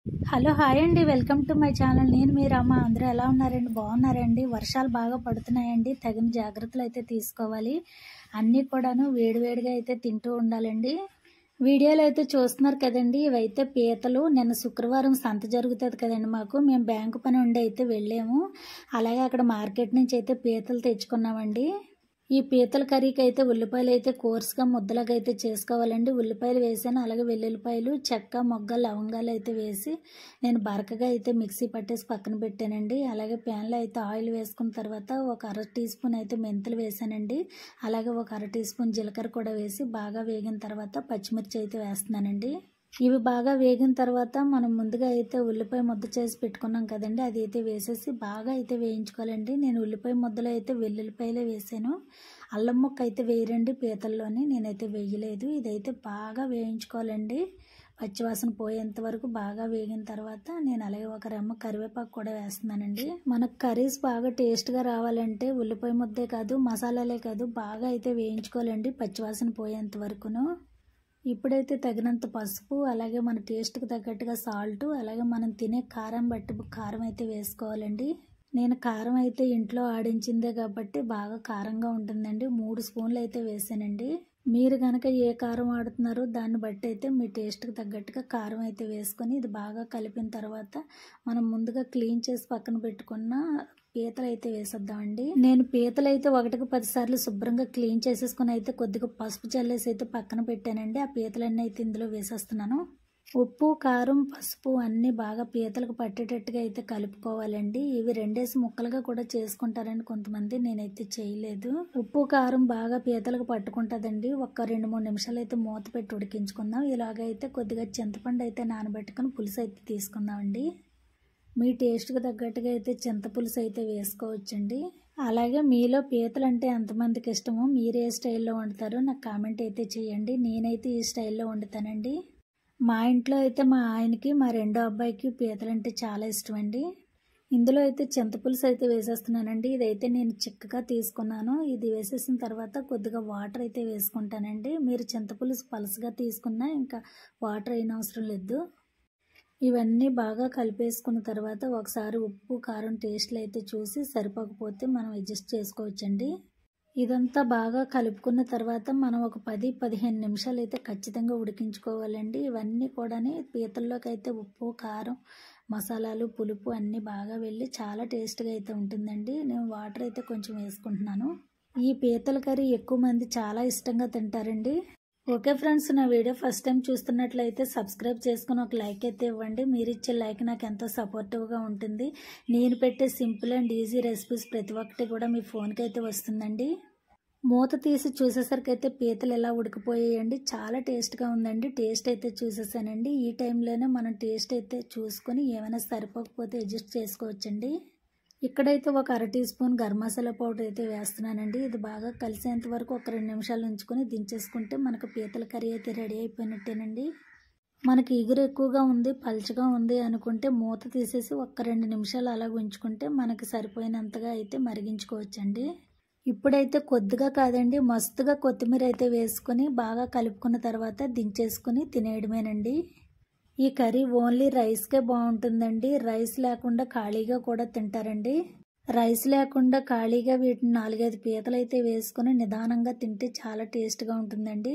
Hello hi అండి, welcome to my channel. నేను మీ రమ్మ. అందరూ ఎలా ఉన్నారండి? బాగున్నారండి? వర్షాలు బాగా పడుతున్నాయండి, తగిన జాగ్రత్తలు అయితే తీసుకోవాలి. అన్నీ కూడాను వేడివేడిగా అయితే తింటూ ఉండాలండి. వీడియోలో అయితే చూస్తున్నారు కదండి, ఇవైతే పీతలు. నిన్న శుక్రవారం సంత జరుగుతుంది కదండి మాకు. మేము బ్యాంకు పని ఉండి అయితే వెళ్ళాము. అలాగే అక్కడ మార్కెట్ నుంచి అయితే పీతలు తెచ్చుకున్నామండి. ఈ పీతల కర్రీకి అయితే ఉల్లిపాయలు అయితే కోర్సుగా ముద్దలాగా అయితే చేసుకోవాలండి. ఉల్లిపాయలు వేసాను, అలాగే వెల్లుల్లిపాయలు, చెక్క, మొగ్గ, లవంగాలు అయితే వేసి నేను బరకగా అయితే మిక్సీ పట్టేసి పక్కన పెట్టానండి. అలాగే ప్యాన్లో అయితే ఆయిల్ వేసుకున్న తర్వాత ఒక 1/2 టీ స్పూన్ అయితే మెంతులు వేసానండి. అలాగే ఒక 1/2 టీ స్పూన్ జీలకర్ర కూడా వేసి బాగా వేగిన తర్వాత పచ్చిమిర్చి అయితే వేస్తున్నానండి. ఇవి బాగా వేగిన తర్వాత మనం ముందుగా అయితే ఉల్లిపాయ ముద్ద చేసి పెట్టుకున్నాం కదండి, అది అయితే వేసేసి బాగా అయితే వేయించుకోవాలండి. నేను ఉల్లిపాయ ముద్దలో అయితే వెల్లుల్లిపాయలే వేసాను, అల్లం ముక్క అయితే వేయరండి పీతల్లోని, నేనైతే వేయలేదు. ఇదైతే బాగా వేయించుకోవాలండి, పచ్చివాసన పోయేంత వరకు బాగా వేగిన తర్వాత నేను అలాగే ఒక రెమ్మ కరివేపాకు కూడా వేస్తున్నానండి. మనకు కర్రీస్ బాగా టేస్ట్గా రావాలంటే ఉల్లిపాయ ముద్దే కాదు, మసాలాలే కాదు, బాగా అయితే వేయించుకోవాలండి పచ్చివాసన పోయేంత వరకును. ఇప్పుడైతే తగినంత పసుపు, అలాగే మన టేస్ట్కి తగ్గట్టుగా సాల్ట్, అలాగే మనం తినే కారం బట్టి కారం అయితే వేసుకోవాలండి. నేను కారం అయితే ఇంట్లో ఆడించిందే కాబట్టి బాగా కారంగా ఉంటుందండి. 3 స్పూన్లు అయితే వేసానండి. మీరు కనుక ఏ కారం వాడుతున్నారో దాన్ని బట్టి అయితే మీ టేస్ట్కి తగ్గట్టుగా కారం అయితే వేసుకొని ఇది బాగా కలిపిన తర్వాత మనం ముందుగా క్లీన్ చేసి పక్కన పెట్టుకున్న పీతలు అయితే వేసేద్దామండి. నేను పీతలు అయితే 1కి 10 సార్లు శుభ్రంగా క్లీన్ చేసేసుకుని అయితే కొద్దిగా పసుపు చల్లేసి అయితే పక్కన పెట్టానండి. ఆ పీతలన్నీ అయితే ఇందులో వేసేస్తున్నాను. ఉప్పు, కారం, పసుపు అన్నీ బాగా పీతలకు పట్టేటట్టుగా అయితే కలుపుకోవాలండి. ఇవి 2 ముక్కలుగా కూడా చేసుకుంటారండి కొంతమంది, నేనైతే చేయలేదు. ఉప్పు, కారం బాగా పీతలకు పట్టుకుంటుందండి. ఒక 2-3 నిమిషాలు అయితే మూత పెట్టి ఉడికించుకుందాం. ఇలాగైతే కొద్దిగా చింతపండు అయితే నానబెట్టుకుని పులుసు అయితే తీసుకుందామండి. మీ టేస్ట్కి తగ్గట్టుగా అయితే చింతపులుసు అయితే వేసుకోవచ్చండి. అలాగే మీలో పీతలు అంటే ఎంతమందికి ఇష్టమో, మీరు ఏ స్టైల్లో వండుతారో నాకు కామెంట్ అయితే చేయండి. నేనైతే ఈ స్టైల్లో వండుతానండి. మా ఇంట్లో అయితే మా ఆయనకి, మా రెండో అబ్బాయికి పీతలు అంటే చాలా ఇష్టం అండి. ఇందులో అయితే చింతపులుసు అయితే వేసేస్తున్నానండి. ఇదైతే నేను చిక్కగా తీసుకున్నాను. ఇది వేసేసిన తర్వాత కొద్దిగా వాటర్ అయితే వేసుకుంటానండి. మీరు చింతపులుసు పలుసుగా తీసుకున్నా ఇంకా వాటర్ అయిన అవసరం లేదు. ఇవన్నీ బాగా కలిపేసుకున్న తర్వాత ఒకసారి ఉప్పు, కారం టేస్ట్లు అయితే చూసి సరిపోకపోతే మనం అడ్జస్ట్ చేసుకోవచ్చండి. ఇదంతా బాగా కలుపుకున్న తర్వాత మనం ఒక 10-15 నిమిషాలు అయితే ఖచ్చితంగా ఉడికించుకోవాలండి. ఇవన్నీ కూడా పీతల్లోకి అయితే ఉప్పు, కారం, మసాలాలు, పులుపు అన్నీ బాగా వెళ్ళి చాలా టేస్ట్గా అయితే ఉంటుందండి. నేను వాటర్ అయితే కొంచెం వేసుకుంటున్నాను. ఈ పీతల కర్రీ ఎక్కువ మంది చాలా ఇష్టంగా తింటారండి. ఓకే ఫ్రెండ్స్, నా వీడియో ఫస్ట్ టైం చూస్తున్నట్లయితే సబ్స్క్రైబ్ చేసుకుని ఒక లైక్ అయితే ఇవ్వండి. మీరు ఇచ్చే లైక్ నాకు ఎంతో సపోర్టివ్గా ఉంటుంది. నేను పెట్టే సింపుల్ అండ్ ఈజీ రెసిపీస్ ప్రతి ఒక్కటి కూడా మీ ఫోన్కి అయితే వస్తుందండి. మూత తీసి చూసేసరికి అయితే పీతలు ఎలా ఉడికిపోయాయండి, చాలా టేస్ట్గా ఉందండి. టేస్ట్ అయితే చూసేసానండి. ఈ టైంలోనే మనం టేస్ట్ అయితే చూసుకొని ఏమైనా సరిపోకపోతే అడ్జస్ట్ చేసుకోవచ్చండి. ఇక్కడైతే ఒక 1/2 teaspoon garam masala powder అయితే వేస్తున్నానండి. ఇది బాగా కలిసేంత వరకు ఒక 2 నిమిషాలు ఉంచుకొని దించేసుకుంటే మనకు పీతల కర్రీ అయితే రెడీ అయిపోయినట్టేనండి. మనకి ఇగురు ఎక్కువగా ఉంది, పలుచగా ఉంది అనుకుంటే మూత తీసేసి ఒక 2 నిమిషాలు అలా ఉంచుకుంటే మనకి సరిపోయినంతగా అయితే మరిగించుకోవచ్చండి. ఇప్పుడైతే కొద్దిగా కాదండి, మస్తుగా కొత్తిమీర అయితే వేసుకొని బాగా కలుపుకున్న తర్వాత దించేసుకుని తినేయడమేనండి. ఈ కర్రీ ఓన్లీ రైస్కే బాగుంటుందండి. రైస్ లేకుండా ఖాళీగా కూడా తింటారండి. రైస్ లేకుండా ఖాళీగా వీటిని 4-5 పీతలు అయితే వేసుకుని నిదానంగా తింటే చాలా టేస్ట్గా ఉంటుందండి.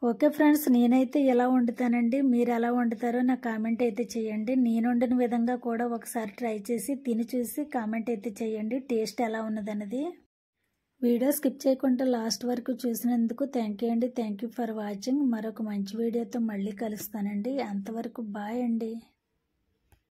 ఓకే ఫ్రెండ్స్, నేనైతే ఎలా వండుతానండి, మీరు ఎలా వండుతారో నాకు కామెంట్ అయితే చేయండి. నేను వండిన విధంగా కూడా ఒకసారి ట్రై చేసి తిని చూసి కామెంట్ అయితే చేయండి టేస్ట్ ఎలా ఉన్నదన్నది. వీడియో స్కిప్ చేయకుండా లాస్ట్ వరకు చూసినందుకు థ్యాంక్ యూ అండి. Thank you for watching. మరొక మంచి వీడియోతో మళ్ళీ కలుస్తానండి. అంతవరకు బాయ్ అండి.